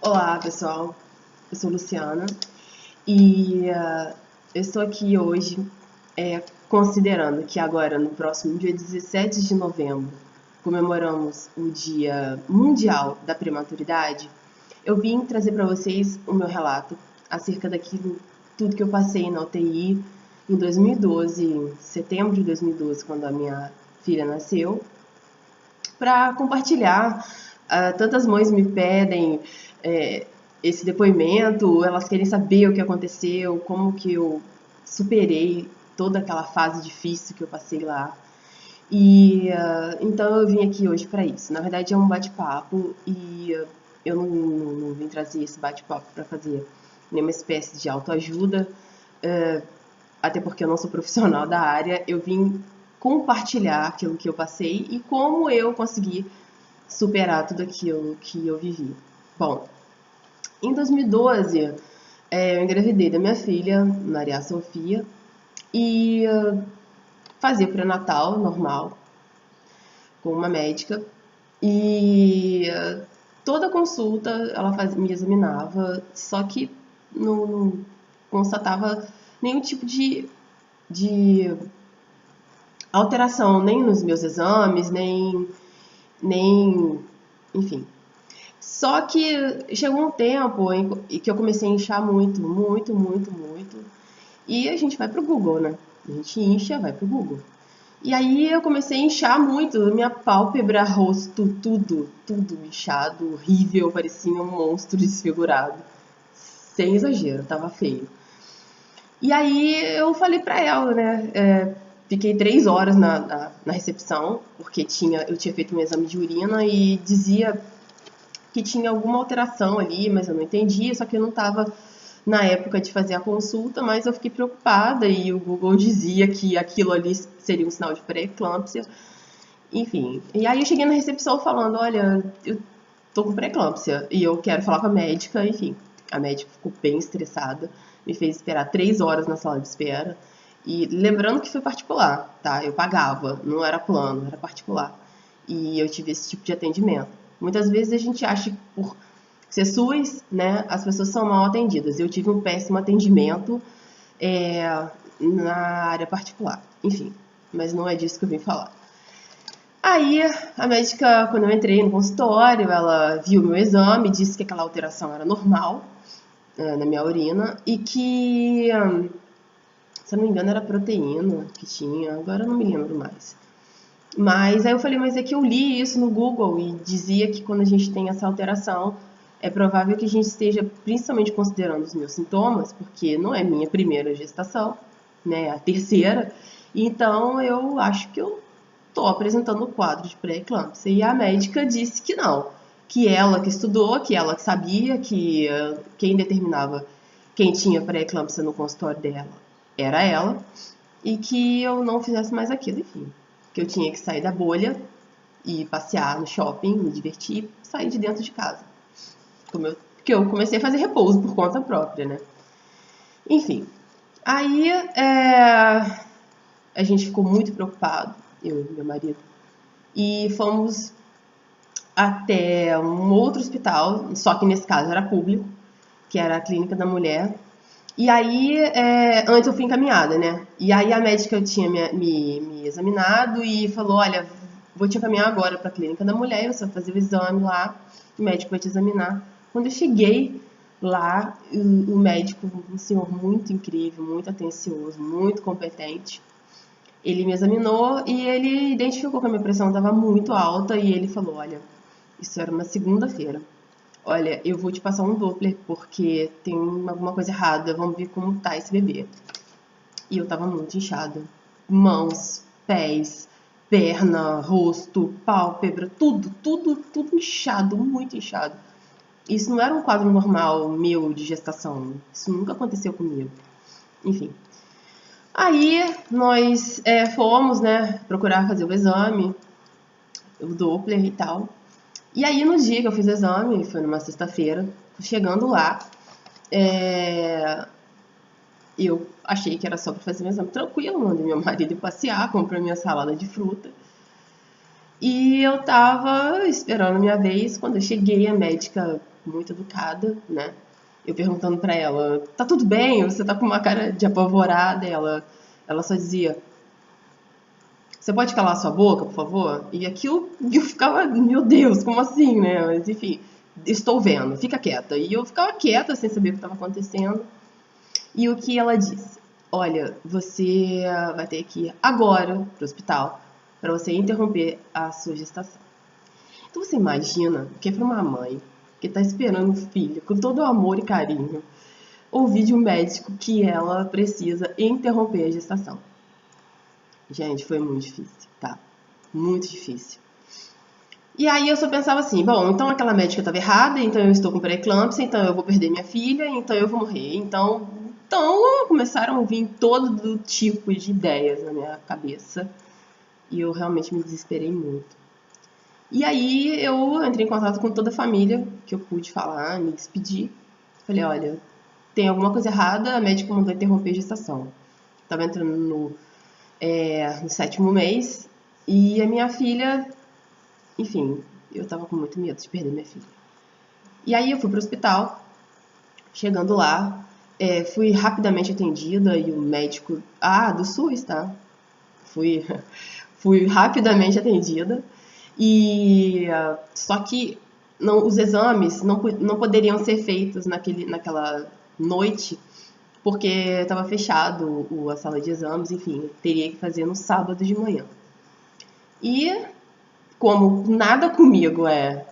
Olá, pessoal. Eu sou Luciana e eu estou aqui hoje considerando que agora, no próximo dia 17 de novembro, comemoramos o Dia Mundial da Prematuridade. Eu vim trazer para vocês o meu relato acerca daquilo tudo que eu passei na UTI em 2012, em setembro de 2012, quando a minha filha nasceu, para compartilhar. Tantas mães me pedem é, esse depoimento, elas querem saber o que aconteceu, como que eu superei toda aquela fase difícil que eu passei lá. Então eu vim aqui hoje para isso. Na verdade é um bate-papo e eu não vim trazer esse bate-papo para fazer nenhuma espécie de autoajuda, até porque eu não sou profissional da área. Eu vim compartilhar aquilo que eu passei e como eu consegui superar tudo aquilo que eu vivi. Bom, em 2012, eu engravidei da minha filha, Maria Sofia, e fazia pré-natal normal com uma médica. E toda consulta ela me examinava, só que não constatava nenhum tipo de alteração, nem nos meus exames, nem enfim. Só que chegou um tempo em que eu comecei a inchar muito, muito, muito, muito. E a gente vai pro Google, né? A gente incha, vai pro Google. E aí eu comecei a inchar muito, minha pálpebra, rosto, tudo inchado, horrível, parecia um monstro desfigurado. Sem exagero, tava feio. E aí eu falei pra ela, né? Fiquei 3 horas na recepção, porque eu tinha feito um exame de urina e dizia que tinha alguma alteração ali, mas eu não entendia, só que eu não estava na época de fazer a consulta, mas eu fiquei preocupada e o Google dizia que aquilo ali seria um sinal de pré-eclâmpsia. Enfim, e aí eu cheguei na recepção falando, olha, eu tô com pré-eclâmpsia e eu quero falar com a médica, enfim. A médica ficou bem estressada, me fez esperar 3 horas na sala de espera. E lembrando que foi particular, tá? Eu pagava, não era plano, era particular. E eu tive esse tipo de atendimento. Muitas vezes a gente acha que por ser SUS, né, as pessoas são mal atendidas. Eu tive um péssimo atendimento na área particular. Enfim, mas não é disso que eu vim falar. Aí, a médica, quando eu entrei no consultório, ela viu meu exame, disse que aquela alteração era normal na minha urina e que, se eu não me engano, era proteína que tinha, agora eu não me lembro mais. Mas aí eu falei, mas é que eu li isso no Google e dizia que quando a gente tem essa alteração, é provável que a gente esteja principalmente considerando os meus sintomas, porque não é minha primeira gestação, né, é a terceira. Então eu acho que eu estou apresentando o quadro de pré-eclâmpsia. E a médica disse que não, que ela que estudou, que ela que sabia, que quem determinava quem tinha pré-eclâmpsia no consultório dela era ela, e que eu não fizesse mais aquilo, enfim. Que eu tinha que sair da bolha e passear no shopping, me divertir, sair de dentro de casa. Porque eu comecei a fazer repouso por conta própria, né? Enfim, aí a gente ficou muito preocupado, eu e meu marido, e fomos até um outro hospital, só que nesse caso era público, que era a Clínica da Mulher. E aí, antes eu fui encaminhada, né? E aí a médica tinha me examinado e falou, olha, vou te encaminhar agora para a Clínica da Mulher, você vai fazer o exame lá, o médico vai te examinar. Quando eu cheguei lá, o médico, um senhor muito incrível, muito atencioso, muito competente, ele me examinou e ele identificou que a minha pressão estava muito alta e ele falou, olha, isso era uma segunda-feira. Olha, eu vou te passar um Doppler porque tem alguma coisa errada, vamos ver como tá esse bebê. E eu tava muito inchada. Mãos, pés, perna, rosto, pálpebra, tudo inchado, muito inchado. Isso não era um quadro normal meu de gestação. Isso nunca aconteceu comigo. Enfim. Aí nós fomos, né, procurar fazer o exame, o Doppler e tal. E aí no dia que eu fiz o exame, foi numa sexta-feira, chegando lá, eu achei que era só para fazer o exame tranquilo, mandei meu marido passear, comprei minha salada de fruta. E eu tava esperando a minha vez, quando eu cheguei, a médica, muito educada, né? Eu perguntando pra ela, tá tudo bem? Você tá com uma cara de apavorada? Ela só dizia, você pode calar sua boca, por favor? E aquilo, eu ficava, meu Deus, como assim, né? Mas enfim, estou vendo, fica quieta. E eu ficava quieta, sem saber o que estava acontecendo. E o que ela disse? Olha, você vai ter que ir agora pro hospital para você interromper a sua gestação. Então você imagina que é para uma mãe que está esperando o filho com todo o amor e carinho ouvir de um médico que ela precisa interromper a gestação. Gente, foi muito difícil, tá? Muito difícil. E aí eu só pensava assim, bom, então aquela médica estava errada, então eu estou com pré-eclâmpsia, então eu vou perder minha filha, então eu vou morrer. Então começaram a vir todo tipo de ideias na minha cabeça e eu realmente me desesperei muito. E aí eu entrei em contato com toda a família que eu pude falar, me despedir. Falei, olha, tem alguma coisa errada, a médica mandou interromper a gestação. Tava entrando no 7º mês e a minha filha, enfim, eu tava com muito medo de perder minha filha. E aí eu fui pro hospital, chegando lá, fui rapidamente atendida e o médico, do SUS, tá? Fui, fui rapidamente atendida e só que os exames não poderiam ser feitos naquela noite porque estava fechado a sala de exames, enfim, teria que fazer no sábado de manhã. E como nada comigo é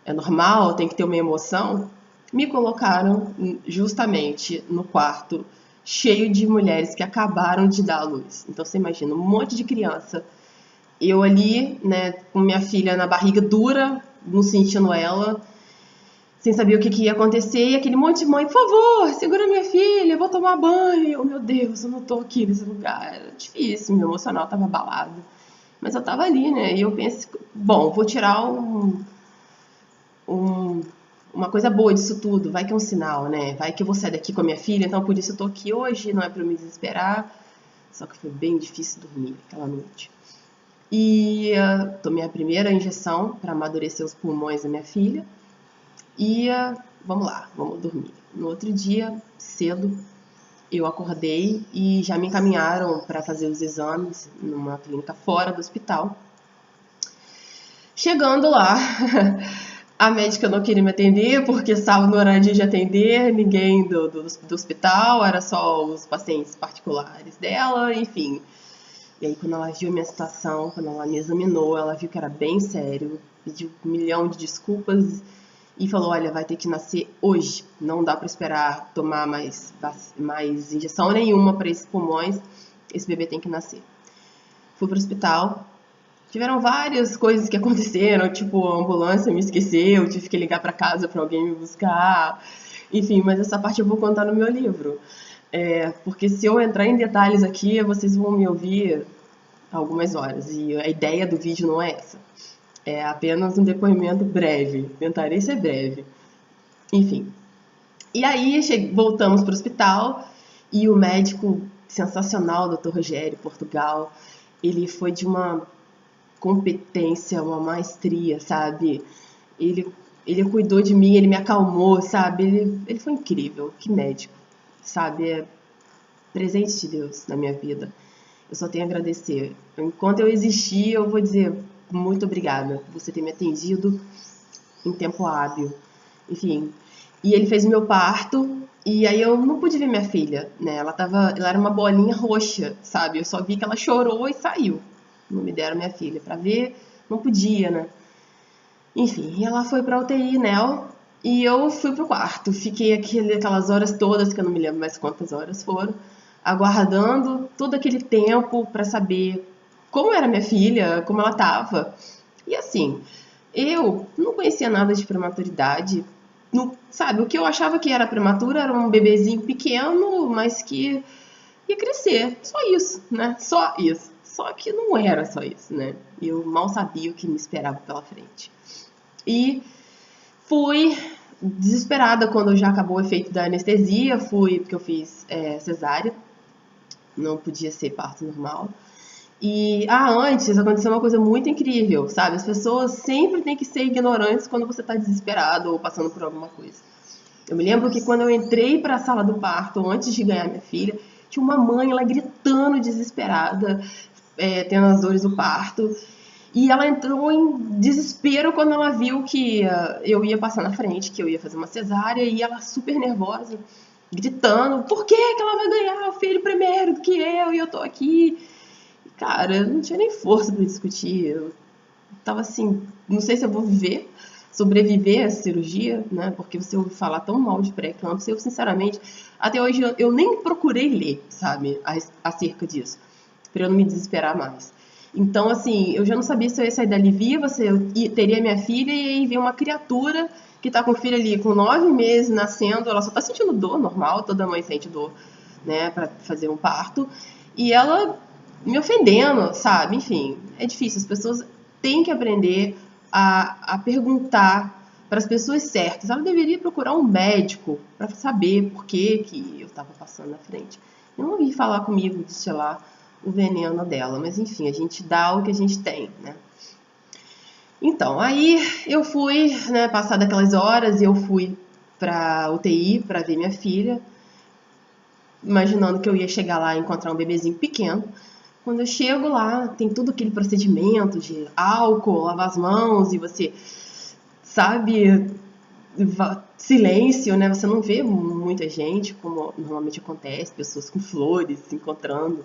normal, tem que ter uma emoção, me colocaram justamente no quarto cheio de mulheres que acabaram de dar à luz. Então você imagina, um monte de criança. Eu ali, né, com minha filha na barriga dura, não sentindo ela, sem saber o que ia acontecer, e aquele monte de mãe, por favor, segura minha filha, eu vou tomar banho. Oh, meu Deus, eu não tô aqui nesse lugar. Era difícil, meu emocional tava abalado. Mas eu tava ali, né, e eu pensei, bom, vou tirar uma coisa boa disso tudo, vai que é um sinal, né? Vai que eu vou sair daqui com a minha filha, então por isso eu tô aqui hoje, não é pra me desesperar. Só que foi bem difícil dormir aquela noite. E tomei a primeira injeção para amadurecer os pulmões da minha filha. E vamos lá, vamos dormir. No outro dia, cedo, eu acordei e já me encaminharam para fazer os exames numa clínica fora do hospital. Chegando lá, a médica não queria me atender porque estava no horário de atender ninguém do hospital, era só os pacientes particulares dela, enfim. E aí quando ela viu a minha situação, quando ela me examinou, ela viu que era bem sério, pediu 1 milhão de desculpas e falou, olha, vai ter que nascer hoje, não dá para esperar tomar mais injeção nenhuma para esses pulmões, esse bebê tem que nascer. Fui pro hospital, tiveram várias coisas que aconteceram, tipo, a ambulância me esqueceu, tive que ligar para casa para alguém me buscar, enfim, mas essa parte eu vou contar no meu livro. Porque se eu entrar em detalhes aqui, vocês vão me ouvir algumas horas, e a ideia do vídeo não é essa. É apenas um depoimento breve, tentarei ser breve. Enfim. E aí voltamos para o hospital e o médico sensacional, o Dr. Rogério, Portugal, ele foi de uma competência, uma maestria, sabe? Ele cuidou de mim, ele me acalmou, sabe? Ele foi incrível, que médico, sabe? É presente de Deus na minha vida. Eu só tenho a agradecer. Enquanto eu existir, eu vou dizer muito obrigada por você ter me atendido em tempo hábil. Enfim. E ele fez o meu parto e aí eu não pude ver minha filha, né? Ela era uma bolinha roxa, sabe? Eu só vi que ela chorou e saiu. Não me deram minha filha pra ver, não podia, né? Enfim, ela foi pra UTI, né? E eu fui pro quarto. Fiquei aquelas horas todas, que eu não me lembro mais quantas horas foram, aguardando todo aquele tempo para saber como era minha filha, como ela tava. E assim, eu não conhecia nada de prematuridade. Não, sabe, o que eu achava que era prematura era um bebezinho pequeno, mas que ia crescer. Só isso, né? Só isso. Só que não era só isso, né? Eu mal sabia o que me esperava pela frente. E fui desesperada quando já acabou o efeito da anestesia, porque eu fiz cesárea, não podia ser parto normal. E antes aconteceu uma coisa muito incrível, sabe? As pessoas sempre têm que ser ignorantes quando você está desesperado ou passando por alguma coisa. Eu me lembro que quando eu entrei para a sala do parto, antes de ganhar minha filha, tinha uma mãe, ela gritando desesperada, tendo as dores do parto. E ela entrou em desespero quando ela viu que eu ia passar na frente, que eu ia fazer uma cesárea, e ela super nervosa, gritando, por que ela vai ganhar o filho primeiro do que eu, e eu tô aqui? Cara, eu não tinha nem força para discutir. Eu tava assim, não sei se eu vou sobreviver a essa cirurgia, né? Porque você ouve falar tão mal de pré-eclâmpsia. Eu, sinceramente, até hoje eu nem procurei ler, sabe, acerca disso, para eu não me desesperar mais. Então, assim, eu já não sabia se eu ia sair dali viva, se eu teria minha filha, e aí vem uma criatura que tá com o filho ali com 9 meses nascendo, ela só tá sentindo dor normal, toda mãe sente dor, né, para fazer um parto, e ela me ofendendo, sabe? Enfim, é difícil. As pessoas têm que aprender a perguntar para as pessoas certas. Ela deveria procurar um médico para saber por que eu estava passando na frente. Eu não ouvi falar comigo de, sei lá, o veneno dela, mas enfim, a gente dá o que a gente tem, né? Então, aí eu fui, né, passar aquelas horas, eu fui pra UTI para ver minha filha, imaginando que eu ia chegar lá e encontrar um bebezinho pequeno. Quando eu chego lá, tem todo aquele procedimento de álcool, lavar as mãos e você, sabe, silêncio, né? Você não vê muita gente, como normalmente acontece, pessoas com flores se encontrando.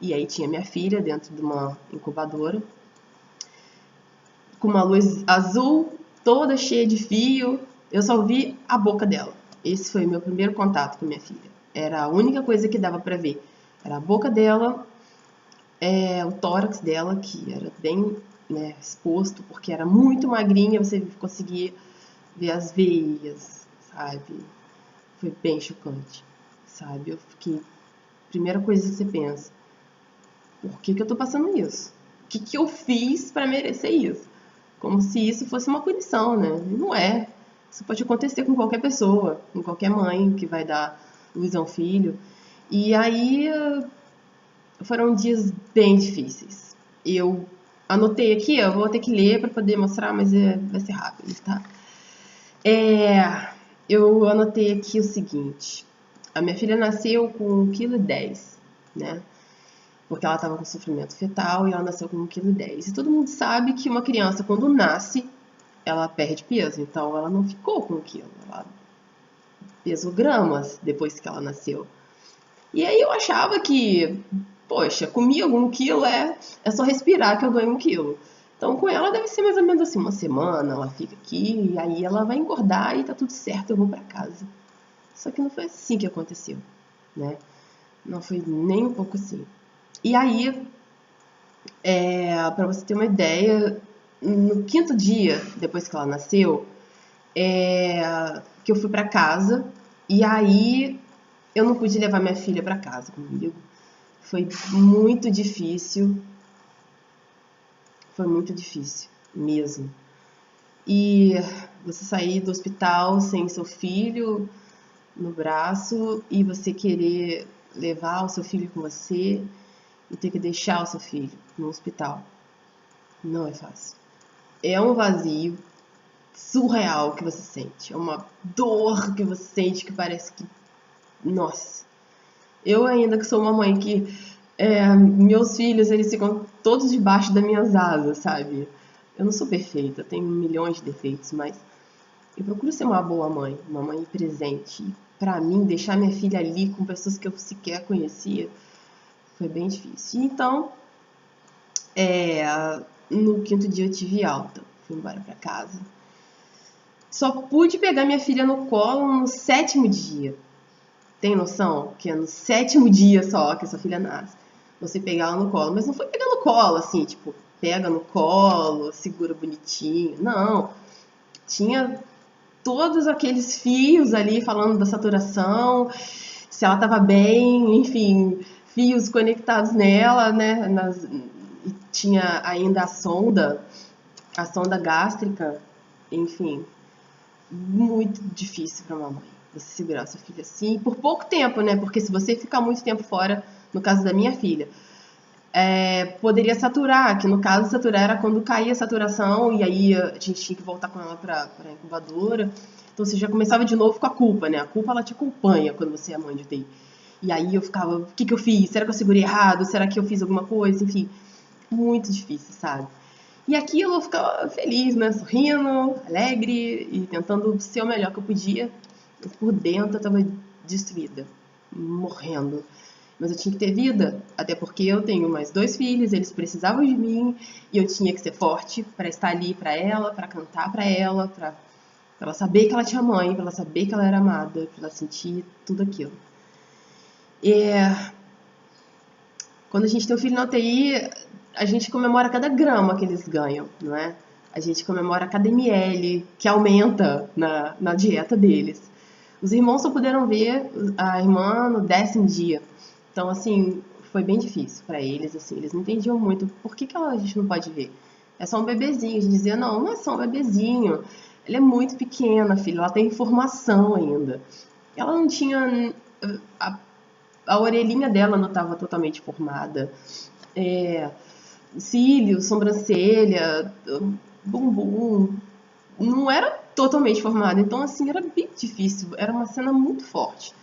E aí tinha minha filha dentro de uma incubadora, com uma luz azul, toda cheia de fio. Eu só vi a boca dela. Esse foi o meu primeiro contato com minha filha. Era a única coisa que dava pra ver. Era a boca dela, o tórax dela, que era bem, né, exposto, porque era muito magrinha, você conseguia ver as veias, sabe? Foi bem chocante, sabe? Eu fiquei... Primeira coisa que você pensa, por que eu tô passando isso? O que eu fiz para merecer isso? Como se isso fosse uma punição, né? E não é. Isso pode acontecer com qualquer pessoa, com qualquer mãe que vai dar luz a um filho. E aí foram dias bem difíceis. Eu anotei aqui, eu vou ter que ler para poder mostrar, mas vai ser rápido, tá? Eu anotei aqui o seguinte. A minha filha nasceu com 1,10 kg, né? Porque ela estava com sofrimento fetal e ela nasceu com 1,10 kg. E todo mundo sabe que uma criança, quando nasce, ela perde peso. Então, ela não ficou com 1 kg. Ela pesou gramas depois que ela nasceu. E aí eu achava que, poxa, comi algum quilo, é só respirar que eu ganho 1 quilo. Então, com ela deve ser mais ou menos assim, uma semana, ela fica aqui, e aí ela vai engordar e tá tudo certo, eu vou pra casa. Só que não foi assim que aconteceu, né? Não foi nem um pouco assim. E aí, pra você ter uma ideia, no 5º dia depois que ela nasceu, que eu fui pra casa, e aí eu não pude levar minha filha pra casa comigo. Foi muito difícil mesmo. E você sair do hospital sem seu filho no braço e você querer levar o seu filho com você e ter que deixar o seu filho no hospital. Não é fácil. É um vazio surreal que você sente. É uma dor que você sente que parece que... Nossa. Eu ainda que sou uma mãe que... meus filhos, eles ficam todos debaixo das minhas asas, sabe? Eu não sou perfeita, tenho milhões de defeitos, mas eu procuro ser uma boa mãe, uma mãe presente. E pra mim, deixar minha filha ali com pessoas que eu sequer conhecia foi bem difícil. Então, no 5º dia eu tive alta, fui embora pra casa. Só pude pegar minha filha no colo no 7º dia. Tem noção que é no 7º dia só que a sua filha nasce? Você pegar ela no colo. Mas não foi pegar no colo, assim, tipo, pega no colo, segura bonitinho. Não. Tinha todos aqueles fios ali falando da saturação, se ela estava bem, enfim, fios conectados nela, né? E tinha ainda a sonda gástrica, enfim, muito difícil para uma mãe você segurar sua filha assim, por pouco tempo, né? Porque se você ficar muito tempo fora, no caso da minha filha, poderia saturar, que no caso saturar era quando caía a saturação e aí a gente tinha que voltar com ela para a incubadora. Então você já começava de novo com a culpa, né? A culpa ela te acompanha quando você é mãe de UTI. E aí eu ficava, o que eu fiz? Será que eu segurei errado? Será que eu fiz alguma coisa? Enfim, muito difícil, sabe? E aquilo eu ficava feliz, né? Sorrindo, alegre e tentando ser o melhor que eu podia. Por dentro eu tava destruída, morrendo. Mas eu tinha que ter vida, até porque eu tenho mais 2 filhos, eles precisavam de mim e eu tinha que ser forte para estar ali para ela, para cantar para ela, para ela saber que ela tinha mãe, para ela saber que ela era amada, para ela sentir tudo aquilo. E quando a gente tem um filho na UTI, a gente comemora cada grama que eles ganham, não é? A gente comemora cada ml que aumenta na dieta deles. Os irmãos só puderam ver a irmã no 10º dia. Então, assim, foi bem difícil para eles, assim, eles não entendiam muito por que a gente não pode ver. É só um bebezinho. A gente dizia, não, não é só um bebezinho. Ela é muito pequena, filha, ela tem informação ainda. Ela não tinha... A orelhinha dela não estava totalmente formada. Cílios, sobrancelha, bumbum, não era totalmente formada. Então, assim, era bem difícil. Era uma cena muito forte.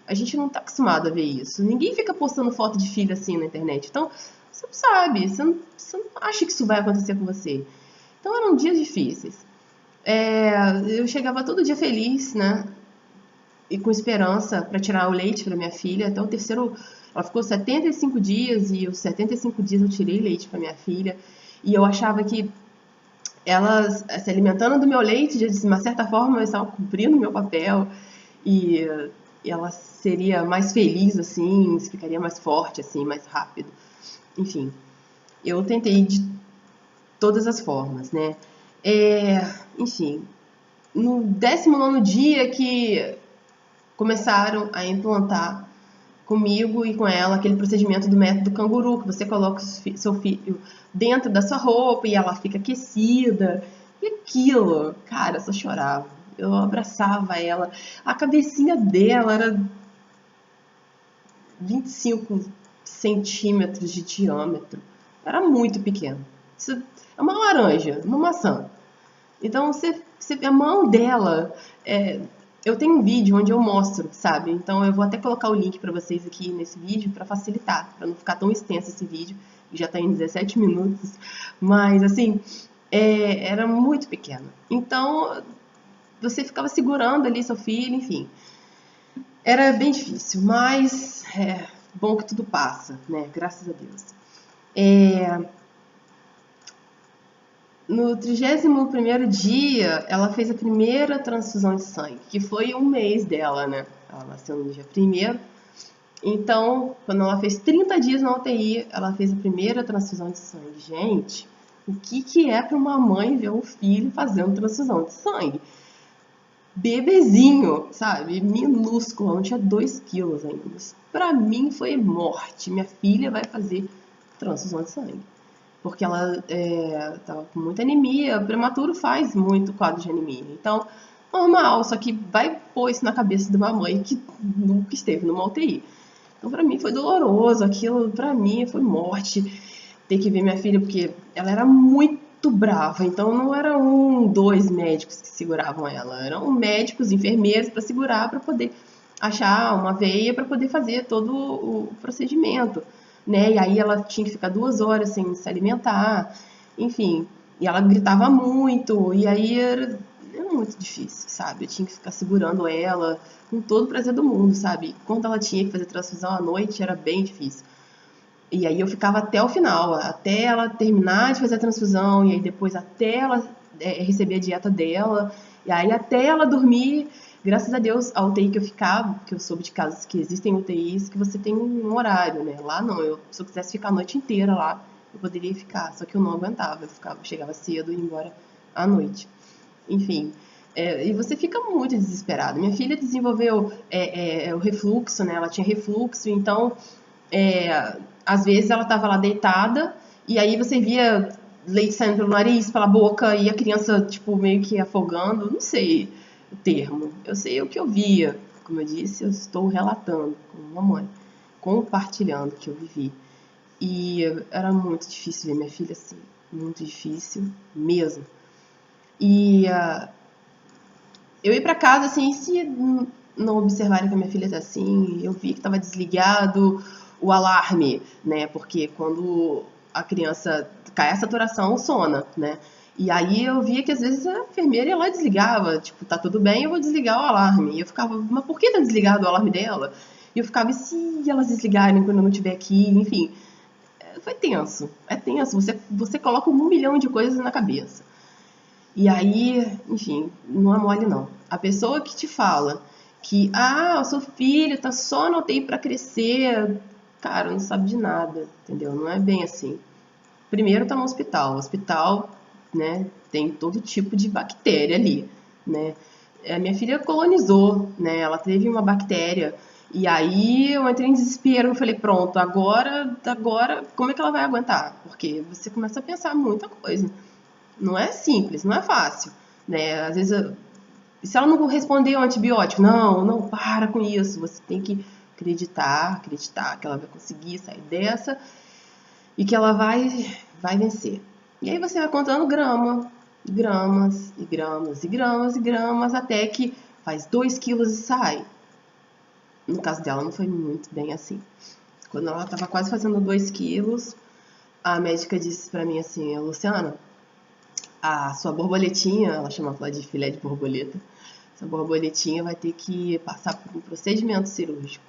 A gente não tá acostumado a ver isso. Ninguém fica postando foto de filho assim na internet. Então, você não sabe, você não acha que isso vai acontecer com você. Então, eram dias difíceis. Eu chegava todo dia feliz, né? E com esperança para tirar o leite para minha filha. Até o terceiro, ela ficou 75 dias e os 75 dias eu tirei leite para minha filha. E eu achava que ela se alimentando do meu leite, de uma certa forma, eu estava cumprindo o meu papel e ela seria mais feliz assim, ficaria mais forte assim, mais rápido. Enfim, eu tentei de todas as formas, né? Enfim, no 19º dia que começaram a implantar comigo e com ela aquele procedimento do método canguru, que você coloca seu filho dentro da sua roupa e ela fica aquecida. E aquilo, cara, eu só chorava. Eu abraçava ela. A cabecinha dela era 25 centímetros de diâmetro. Era muito pequeno. Isso é uma laranja, uma maçã. Então, a mão dela... eu tenho um vídeo onde eu mostro, sabe? Então, eu vou até colocar o link para vocês aqui nesse vídeo para facilitar, para não ficar tão extenso esse vídeo. Já está em 17 minutos. Mas, assim, era muito pequeno. Então, você ficava segurando ali seu filho, enfim. Era bem difícil, mas bom que tudo passa, né? Graças a Deus. No 31º dia, ela fez a primeira transfusão de sangue, que foi um mês dela, né? Ela nasceu no dia 1º. Então, quando ela fez 30 dias na UTI, ela fez a primeira transfusão de sangue. Gente, o que é para uma mãe ver um filho fazendo transfusão de sangue? Bebezinho, sabe? Minúsculo, não tinha 2 quilos ainda. Pra mim foi morte. Minha filha vai fazer transfusão de sangue. Porque ela estava com muita anemia. O prematuro faz muito quadro de anemia. Então, normal, só que vai pôr isso na cabeça de uma mãe que nunca esteve numa UTI. Então, pra mim foi doloroso. Aquilo, pra mim, foi morte. Ter que ver minha filha, porque ela era muito brava. Então, não eram 2 médicos que seguravam ela. Eram médicos, enfermeiros para segurar, para poder achar uma veia, para poder fazer todo o procedimento. Né? E aí ela tinha que ficar 2 horas sem se alimentar, enfim, e ela gritava muito, e aí era muito difícil, sabe? Eu tinha que ficar segurando ela com todo o prazer do mundo, sabe? Quando ela tinha que fazer transfusão à noite, era bem difícil. E aí eu ficava até o final, até ela terminar de fazer a transfusão, e aí depois até ela receber a dieta dela, e aí até ela dormir. Graças a Deus, a UTI que eu ficava, que eu soube de casos que existem UTIs que você tem um horário, né? Lá não, se eu quisesse ficar a noite inteira lá, eu poderia ficar, só que eu não aguentava, chegava cedo e ia embora à noite. Enfim, e você fica muito desesperado. Minha filha desenvolveu o refluxo, né? Ela tinha refluxo, então às vezes ela estava lá deitada e aí você via leite saindo pelo nariz, pela boca e a criança tipo meio que afogando, não sei o termo. Eu sei o que eu via. Como eu disse, eu estou relatando como mamãe, compartilhando o que eu vivi. E era muito difícil ver minha filha assim, muito difícil mesmo. E eu ia pra casa assim, se não observarem que a minha filha tá assim, eu vi que tava desligado o alarme, né? Porque quando a criança cai a saturação, sona, né? E aí eu via que às vezes a enfermeira ia lá e desligava, tipo, tá tudo bem, eu vou desligar o alarme. E eu ficava, mas por que tá desligado o alarme dela? E eu ficava, e se elas desligarem quando eu não estiver aqui? Enfim, foi tenso, é tenso. Você coloca 1 milhão de coisas na cabeça. E aí, enfim, não é mole não. A pessoa que te fala que, o seu filho tá só no UTI pra crescer, cara, não sabe de nada, entendeu? Não é bem assim. Primeiro tá no hospital. O hospital, né, tem todo tipo de bactéria ali, né? A minha filha colonizou, né? Ela teve uma bactéria. E aí eu entrei em desespero, eu falei, pronto, agora, como é que ela vai aguentar? Porque você começa a pensar muita coisa. Não é simples, não é fácil, né? Às vezes, se ela não responder ao antibiótico, não, para com isso. Você tem que acreditar que ela vai conseguir sair dessa e que ela vai vencer. E aí você vai contando gramas e gramas e gramas e gramas até que faz 2 quilos e sai. No caso dela não foi muito bem assim. Quando ela estava quase fazendo 2 quilos, a médica disse pra mim assim, Luciana, a sua borboletinha, ela chamava de filé de borboleta, essa borboletinha vai ter que passar por um procedimento cirúrgico.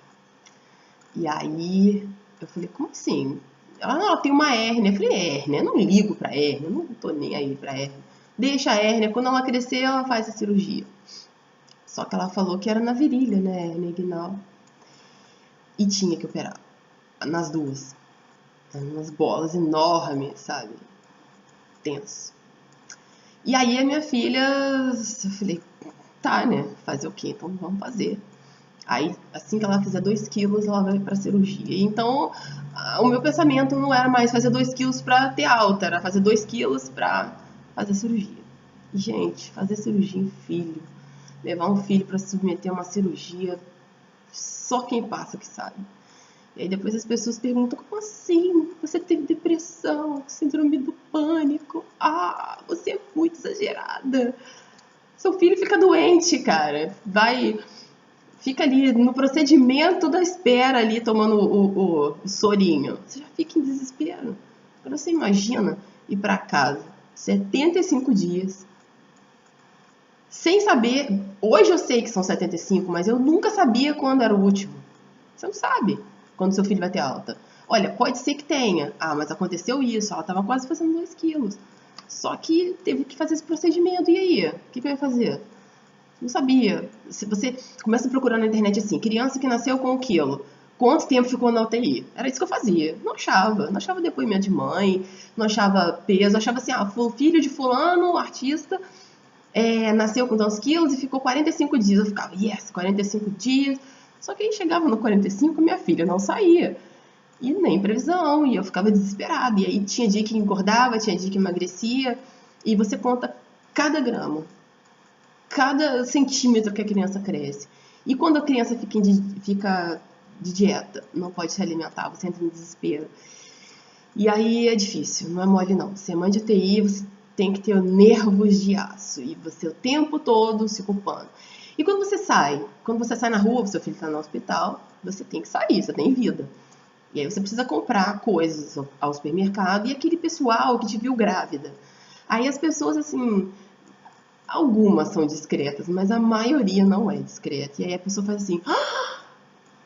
E aí eu falei, como assim? Ela tem uma hérnia. Eu falei, hérnia? Eu não ligo pra hérnia, eu não tô nem aí pra hérnia. Deixa a hérnia, quando ela crescer, ela faz a cirurgia. Só que ela falou que era na virilha, né, hérnia inguinal. E tinha que operar, nas duas. Umas bolas enormes, sabe? Tenso. E aí a minha filha, eu falei, tá, né, fazer o quê? Então vamos fazer. Aí, assim que ela fizer 2 quilos, ela vai pra cirurgia. Então, o meu pensamento não era mais fazer 2 quilos pra ter alta, era fazer 2 quilos pra fazer cirurgia. E, gente, fazer cirurgia em filho, levar um filho pra se submeter a uma cirurgia, só quem passa que sabe. E aí depois as pessoas perguntam, como assim? Você teve depressão, síndrome do pânico? Você é muito exagerada. Seu filho fica doente, cara. Fica ali no procedimento da espera ali, tomando o sorinho. Você já fica em desespero. Agora você imagina ir pra casa 75 dias, sem saber. Hoje eu sei que são 75, mas eu nunca sabia quando era o último. Você não sabe quando seu filho vai ter alta. Olha, pode ser que tenha. Mas aconteceu isso, ela estava quase fazendo 2 quilos. Só que teve que fazer esse procedimento. E aí? O que vai fazer? Não sabia. Se você começa a procurar na internet assim, criança que nasceu com 1 quilo, quanto tempo ficou na UTI? Era isso que eu fazia. Não achava depoimento de mãe, não achava peso, achava assim, foi o filho de fulano, artista, nasceu com tantos quilos e ficou 45 dias. Eu ficava, yes, 45 dias. Só que aí chegava no 45, minha filha não saía. E nem previsão, e eu ficava desesperada. E aí tinha dia que engordava, tinha dia que emagrecia. E você conta cada grama, cada centímetro que a criança cresce. E quando a criança fica de dieta, não pode se alimentar, você entra em desespero. E aí é difícil, não é mole não. Ser mãe de UTI, você tem que ter nervos de aço. E você o tempo todo se culpando. E quando você sai na rua, seu filho está no hospital, você tem que sair, você tem vida. E aí você precisa comprar coisas ao supermercado e aquele pessoal que te viu grávida. Aí as pessoas, assim, algumas são discretas, mas a maioria não é discreta. E aí a pessoa faz assim,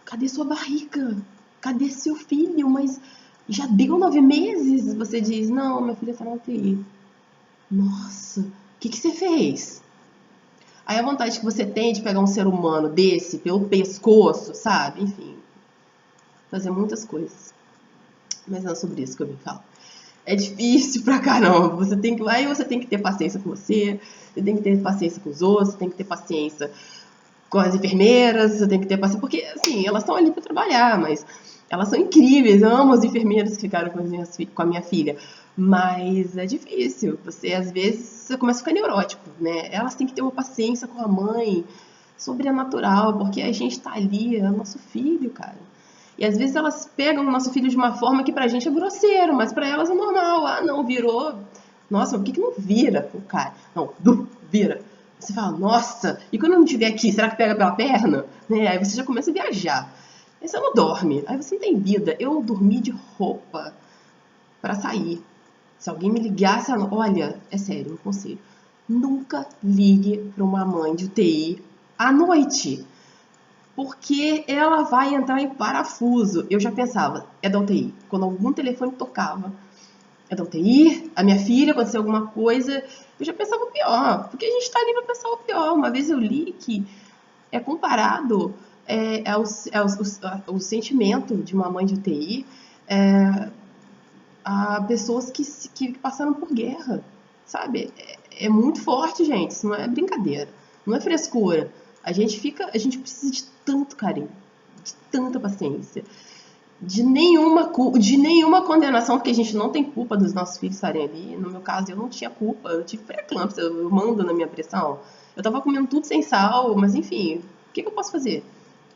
cadê sua barriga? Cadê seu filho? Mas já deu 9 meses? Você diz, não, minha filha tá na UTI. Nossa, o que você fez? Aí a vontade que você tem de pegar um ser humano desse pelo pescoço, sabe? Enfim, fazer muitas coisas. Mas não é sobre isso que eu vim falar. É difícil pra caramba. Aí você tem que ter paciência com você tem que ter paciência com os outros, você tem que ter paciência com as enfermeiras, você tem que ter paciência. Porque, assim, elas estão ali pra trabalhar, mas elas são incríveis. Eu amo as enfermeiras que ficaram com a minha filha. Mas é difícil. Às vezes, você começa a ficar neurótico, né? Elas têm que ter uma paciência com a mãe sobrenatural, porque a gente tá ali, é o nosso filho, cara. E às vezes elas pegam o nosso filho de uma forma que pra gente é grosseiro, mas pra elas é normal. Ah, não, virou. Nossa, por que não vira o cara? Não, vira. Você fala, nossa, e quando eu não estiver aqui, será que pega pela perna? Né? Aí você já começa a viajar. Aí você não dorme, aí você não tem vida. Eu dormi de roupa pra sair. Se alguém me ligasse, olha, é sério, um conselho. Nunca ligue para uma mãe de UTI à noite, porque ela vai entrar em parafuso. Eu já pensava, é da UTI. Quando algum telefone tocava, é da UTI, a minha filha, aconteceu alguma coisa, eu já pensava o pior, porque a gente está ali para pensar o pior. Uma vez eu li que é comparado ao sentimento de uma mãe de UTI a pessoas que passaram por guerra, sabe? É muito forte, gente, isso não é brincadeira, não é frescura. A gente precisa de tanto carinho, de tanta paciência, de nenhuma condenação, porque a gente não tem culpa dos nossos filhos estarem ali. No meu caso, eu não tinha culpa, eu tive pré-eclâmpsia, eu mando na minha pressão. Eu tava comendo tudo sem sal, mas enfim, o que eu posso fazer?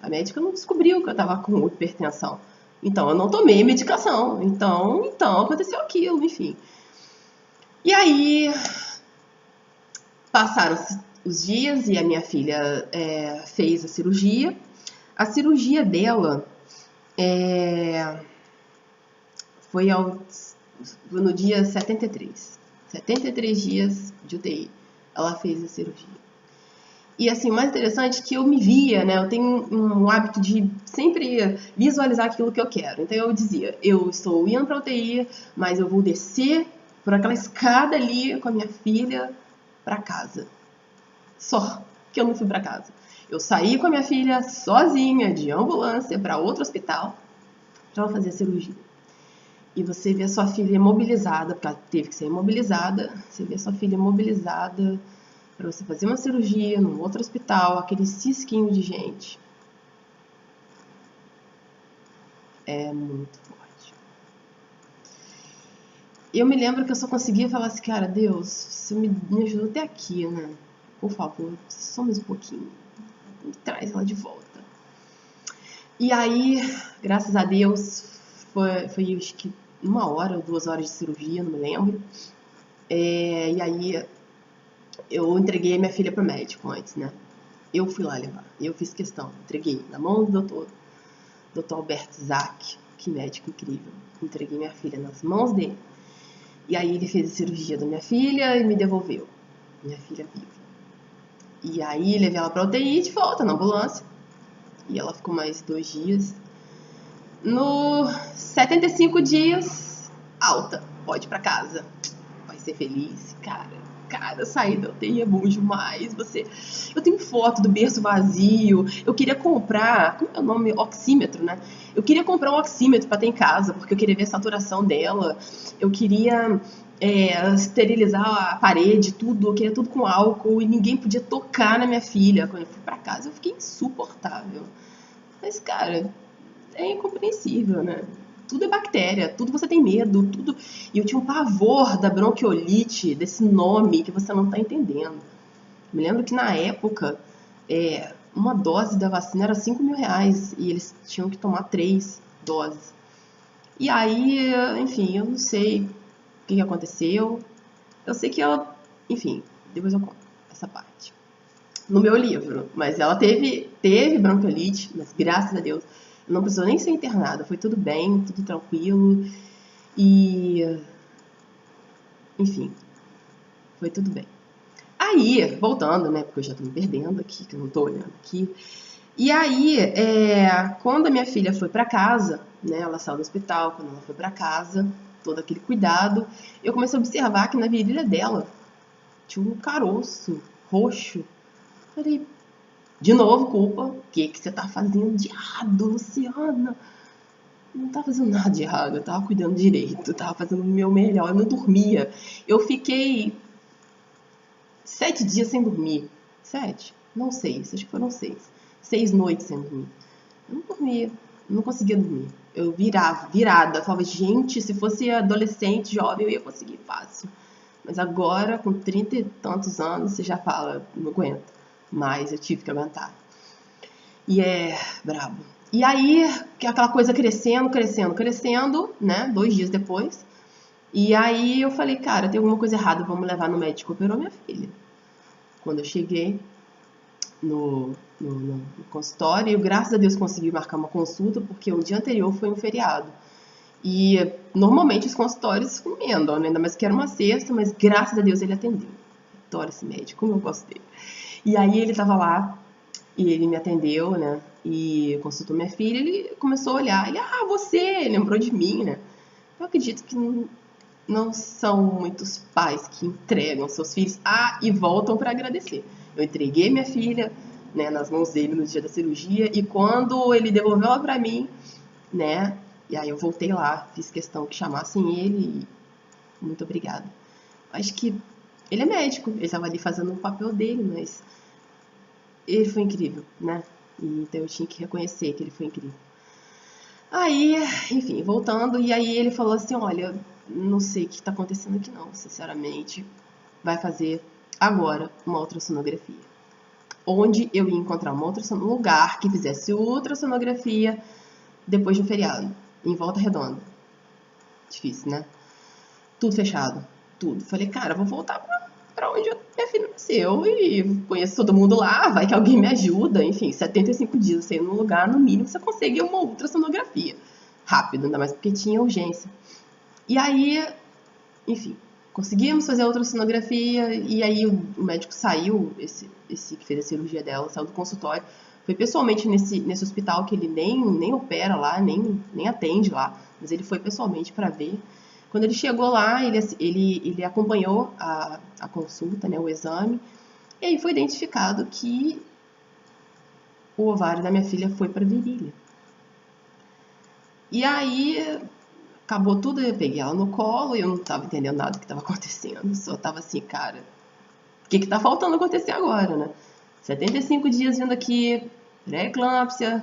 A médica não descobriu que eu tava com hipertensão. Então, eu não tomei medicação. Então aconteceu aquilo, enfim. E aí, passaram os dias e a minha filha fez a cirurgia. A cirurgia dela foi no dia 73. 73 dias de UTI. Ela fez a cirurgia. E assim, o mais interessante é que eu me via, né? Eu tenho um hábito de sempre visualizar aquilo que eu quero. Então eu dizia, eu estou indo para a UTI, mas eu vou descer por aquela escada ali com a minha filha para casa. Só que eu não fui para casa. Eu saí com a minha filha sozinha de ambulância para outro hospital para ela fazer a cirurgia. E você vê a sua filha imobilizada, porque ela teve que ser imobilizada. Você vê a sua filha imobilizada para você fazer uma cirurgia num outro hospital, aquele cisquinho de gente. É muito forte. Eu me lembro que eu só conseguia falar assim, cara, Deus, você me ajudou até aqui, né? Por favor, só mais um pouquinho. Me traz ela de volta. E aí, graças a Deus, foi acho que 1 hora ou 2 horas de cirurgia, não me lembro. E aí, eu entreguei a minha filha pro médico antes, né? Eu fui lá levar, eu fiz questão, entreguei na mão do doutor Alberto Zac, que médico incrível. Entreguei minha filha nas mãos dele. E aí ele fez a cirurgia da minha filha e me devolveu. Minha filha viva. E aí levei ela pra UTI de volta na ambulância. E ela ficou mais 2 dias. No 75 dias, alta, pode ir pra casa. Vai ser feliz, cara, sair da UTI é bom demais. Eu tenho foto do berço vazio. Eu queria comprar, como é o nome? Oxímetro, né? Eu queria comprar um oxímetro pra ter em casa, porque eu queria ver a saturação dela. Eu queria esterilizar a parede, tudo. Eu queria tudo com álcool e ninguém podia tocar na minha filha. Quando eu fui pra casa, eu fiquei insuportável. Mas, cara, é incompreensível, né? Tudo é bactéria, tudo você tem medo, tudo. E eu tinha um pavor da bronquiolite, desse nome que você não tá entendendo. Me lembro que na época, uma dose da vacina era R$ 5.000 e eles tinham que tomar 3 doses. E aí, enfim, eu não sei o que aconteceu. Eu sei que ela, enfim, depois eu conto essa parte. No meu livro, mas ela teve bronquiolite, mas graças a Deus não precisou nem ser internada, foi tudo bem, tudo tranquilo e, enfim, foi tudo bem. Aí, voltando, né, porque eu já tô me perdendo aqui, que eu não tô olhando aqui. E aí, quando a minha filha foi pra casa, né, ela saiu do hospital, quando ela foi pra casa, todo aquele cuidado, eu comecei a observar que na virilha dela tinha um caroço roxo. Falei, de novo, culpa. O que você tá fazendo de errado, Luciana? Eu não tava fazendo nada de errado, eu tava cuidando direito, eu tava fazendo o meu melhor, eu não dormia. Eu fiquei 7 dias sem dormir. 7? Não, 6, acho que foram 6. 6 noites sem dormir. Eu não dormia, não conseguia dormir. Eu virada, falava, gente, se fosse adolescente, jovem, eu ia conseguir fácil. Mas agora, com 30 e tantos anos, você já fala, não aguento. Mas eu tive que aguentar. E é brabo. E aí, aquela coisa crescendo, crescendo, crescendo, né? 2 dias depois. E aí eu falei, cara, tem alguma coisa errada, vamos levar no médico. Operou minha filha. Quando eu cheguei no consultório, eu, graças a Deus, consegui marcar uma consulta, porque o dia anterior foi um feriado. E normalmente os consultórios emendam, né? Ainda mais que era uma sexta, mas graças a Deus ele atendeu. Adoro esse médico, como eu gosto dele. E aí ele tava lá, e ele me atendeu, né? E consultou minha filha, ele começou a olhar, ele, você, lembrou de mim, né? Eu acredito que não são muitos pais que entregam seus filhos e voltam para agradecer. Eu entreguei minha filha, né, nas mãos dele no dia da cirurgia, e quando ele devolveu ela para mim, né, e aí eu voltei lá, fiz questão que chamassem ele, e muito obrigada. Acho que ele é médico, ele estava ali fazendo o papel dele, mas ele foi incrível, né? E então eu tinha que reconhecer que ele foi incrível. Aí, enfim, voltando, e aí ele falou assim, olha, não sei o que está acontecendo aqui não, sinceramente, vai fazer agora uma ultrassonografia. Onde eu ia encontrar um lugar que fizesse ultrassonografia depois de um feriado, em Volta Redonda. Difícil, né? Tudo fechado, tudo. Falei, cara, vou voltar pra onde minha filha nasceu e conheço todo mundo lá, vai que alguém me ajuda. Enfim, 75 dias você ir num lugar, no mínimo você consegue uma ultrassonografia. Rápido, ainda mais porque tinha urgência. E aí, enfim, conseguimos fazer a ultrassonografia e aí o médico saiu, esse que fez a cirurgia dela, saiu do consultório, foi pessoalmente nesse hospital que ele nem opera lá, nem atende lá, mas ele foi pessoalmente para ver. Quando ele chegou lá, ele acompanhou a consulta, né, o exame, e aí foi identificado que o ovário da minha filha foi para virilha. E aí acabou tudo, eu peguei ela no colo e eu não tava entendendo nada do que tava acontecendo. Só tava assim, cara, o que tá faltando acontecer agora, né? 75 dias vindo aqui, pré-eclâmpsia.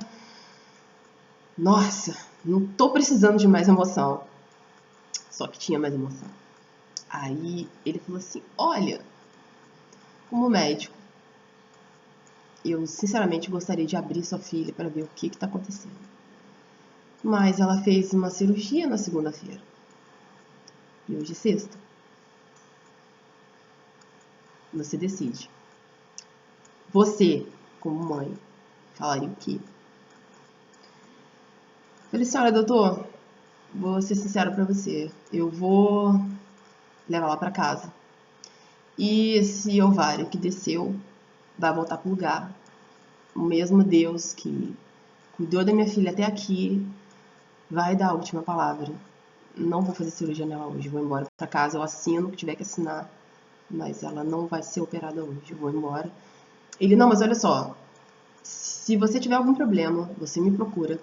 Nossa, não tô precisando de mais emoção. Só que tinha mais emoção. Aí ele falou assim, olha, como médico, eu sinceramente gostaria de abrir sua filha para ver o que tá acontecendo. Mas ela fez uma cirurgia na segunda-feira. E hoje é sexta. Você decide. Você, como mãe, falaria o quê? Falei assim, olha, doutor, vou ser sincero pra você. Eu vou levar ela pra casa. E esse ovário que desceu vai voltar pro lugar. O mesmo Deus que cuidou da minha filha até aqui vai dar a última palavra. Não vou fazer cirurgia nela hoje. Vou embora pra casa. Eu assino o que tiver que assinar. Mas ela não vai ser operada hoje. Eu vou embora. Ele, não, mas olha só. Se você tiver algum problema, você me procura.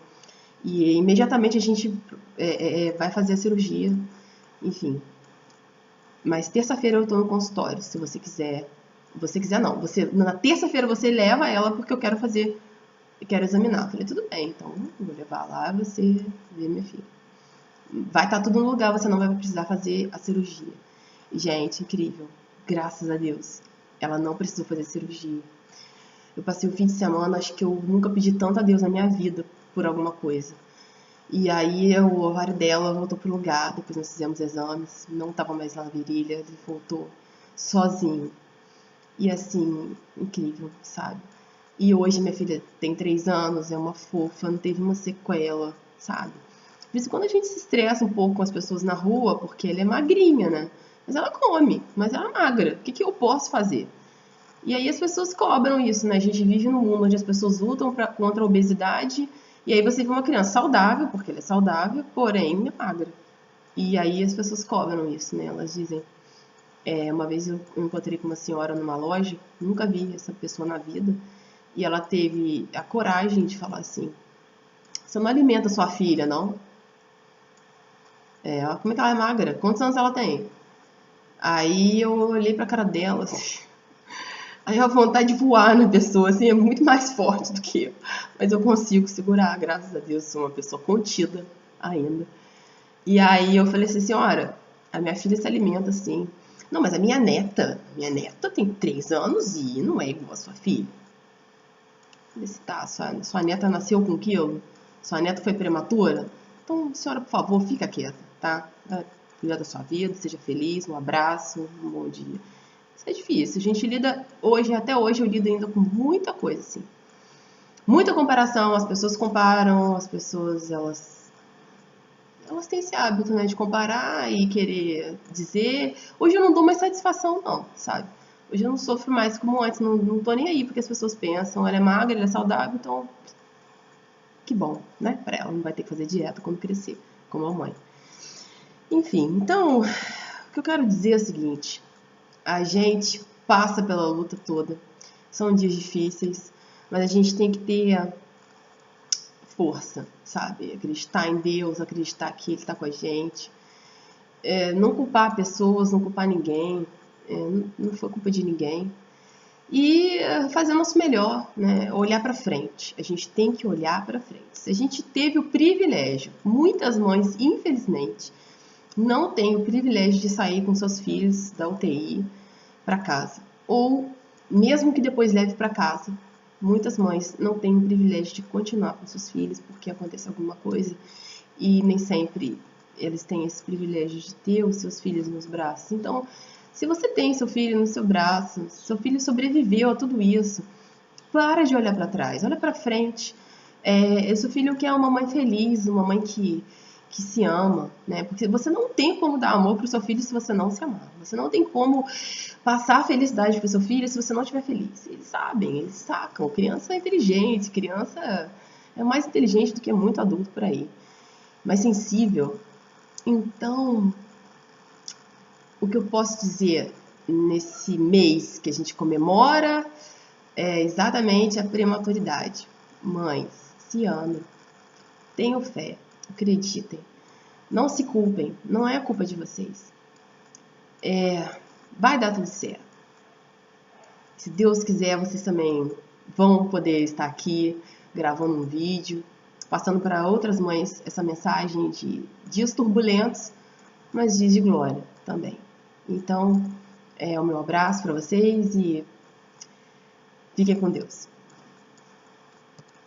E imediatamente a gente vai fazer a cirurgia, enfim. Mas terça-feira eu tô no consultório, se você quiser. Você quiser não, na terça-feira você leva ela porque eu quero examinar. Eu falei, tudo bem, então eu vou levar lá e você vê minha filha. Vai estar tudo no lugar, você não vai precisar fazer a cirurgia. E, gente, incrível, graças a Deus. Ela não precisou fazer cirurgia. Eu passei o fim de semana, acho que eu nunca pedi tanto a Deus na minha vida por alguma coisa. E aí o ovário dela voltou pro lugar, depois nós fizemos exames, não tava mais lá na virilha, ele voltou sozinho. E assim, incrível, sabe? E hoje minha filha tem 3 anos, é uma fofa, não teve uma sequela, sabe? Por isso quando a gente se estressa um pouco com as pessoas na rua, porque ela é magrinha, né? Mas ela come, mas ela é magra. O que eu posso fazer? E aí as pessoas cobram isso, né? A gente vive num mundo onde as pessoas lutam contra a obesidade, e aí você vê uma criança saudável, porque ela é saudável, porém é magra. E aí as pessoas cobram isso, né? Elas dizem... uma vez eu encontrei com uma senhora numa loja, nunca vi essa pessoa na vida, e ela teve a coragem de falar assim, você não alimenta sua filha, não? Como é que ela é magra? Quantos anos ela tem? Aí eu olhei pra cara dela, assim, aí a vontade de voar na pessoa, assim, é muito mais forte do que eu. Mas eu consigo segurar, graças a Deus, sou uma pessoa contida ainda. E aí eu falei assim, senhora, a minha filha se alimenta assim. Não, mas a minha neta tem 3 anos e não é igual a sua filha. Vê se tá, sua neta nasceu com 1 quilo? Sua neta foi prematura? Então, senhora, por favor, fica quieta, tá? Cuida da sua vida, seja feliz, um abraço, um bom dia. Isso é difícil. A gente lida hoje, até hoje eu lido ainda com muita coisa, assim. Muita comparação, as pessoas comparam, as pessoas, elas têm esse hábito, né, de comparar e querer dizer. Hoje eu não dou mais satisfação, não, sabe? Hoje eu não sofro mais como antes, não tô nem aí porque as pessoas pensam, ela é magra, ela é saudável, então que bom, né? Pra ela, não vai ter que fazer dieta quando crescer, como a mãe. Enfim, então, o que eu quero dizer é o seguinte: a gente passa pela luta toda, são dias difíceis, mas a gente tem que ter força, sabe? Acreditar em Deus, acreditar que Ele está com a gente. Não culpar pessoas, não culpar ninguém, não foi culpa de ninguém. E fazer o nosso melhor, né? Olhar para frente. A gente tem que olhar para frente. Se a gente teve o privilégio, muitas mães, infelizmente, não têm o privilégio de sair com seus filhos da UTI para casa. Ou, mesmo que depois leve para casa, muitas mães não têm o privilégio de continuar com seus filhos porque acontece alguma coisa e nem sempre eles têm esse privilégio de ter os seus filhos nos braços. Então, se você tem seu filho no seu braço, seu filho sobreviveu a tudo isso, para de olhar para trás, olha para frente. Seu filho quer uma mãe feliz, uma mãe que se ama, né? Porque você não tem como dar amor para o seu filho se você não se amar. Você não tem como passar felicidade para o seu filho se você não estiver feliz. Eles sabem, eles sacam. Criança é inteligente, criança é mais inteligente do que muito adulto por aí, mais sensível. Então, o que eu posso dizer nesse mês que a gente comemora é exatamente a prematuridade. Mães, se amem, tenham fé, acreditem, não se culpem, não é culpa de vocês. Vai dar tudo certo. Se Deus quiser, vocês também vão poder estar aqui gravando um vídeo, passando para outras mães essa mensagem de dias turbulentos, mas dias de glória também. Então, o meu abraço para vocês e fiquem com Deus.